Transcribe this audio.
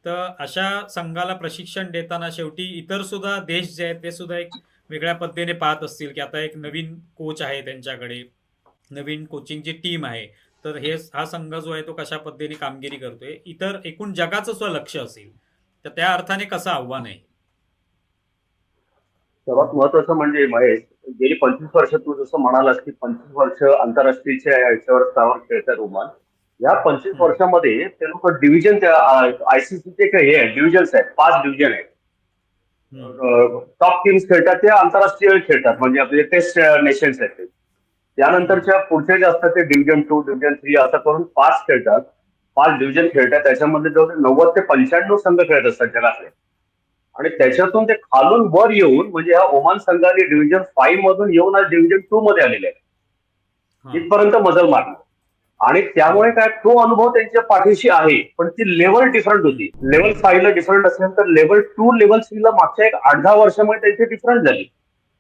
तर अशा संघाला प्रशिक्षण देताना शेवटी इतर सुद्धा देश जे आहेत ते सुद्धा एक वेगळ्या पद्धतीने पाहत असतील की आता एक नवीन कोच आहे त्यांच्याकडे, नवीन कोचिंगची टीम आहे. तर हा संघ जो आहे तो कशा पद्धतीने कामगिरी करतोय, इतर एकूण जगाचं सुद्धा लक्ष असेल. तर त्या अर्थाने कसं आव्हान आहे? सर्वात महत्वाचं म्हणजे महेश, गेली 25 वर्ष तू जसं म्हणालास की 25 वर्ष आंतरराष्ट्रीयच्या याच्यावर स्तरावर खेळतात ओमान. या 25 वर्षामध्ये ते लोक डिव्हिजन, आयसीसीचे काही हे डिव्हिजन्स आहेत, 5 डिव्हिजन आहेत. हम्म. टॉप टीम्स खेळतात ते आंतरराष्ट्रीय खेळतात, म्हणजे आपले टेस्ट नेशन्स आहेत ते. हम्म. त्यानंतरच्या पुढचे जे असतात ते डिव्हिजन 2, डिव्हिजन 3 असं करून 5 खेळतात. 5 डिव्हिजन खेळतात, त्याच्यामध्ये जवळ 90 ते 95 संघ खेळत असतात जगातले. आणि हम्म. त्याच्यातून ते खालून वर येऊन, म्हणजे ह्या ओमान संघाने डिव्हिजन 5 मधून येऊन आज डिव्हिजन 2 मध्ये आलेले आहे. हा. इथपर्यंत मजल मारली. आणि त्यामुळे बरोबर. काय, तो अनुभव त्यांच्या पाठीशी आहे, पण ती लेवल डिफरंट हम्म. होती. लेवल 5 ला डिफरंट असेल तर लेवल 2, लेवल 3 ला मागच्या एक 8-10 वर्षामुळे त्यांची डिफरंट झाली.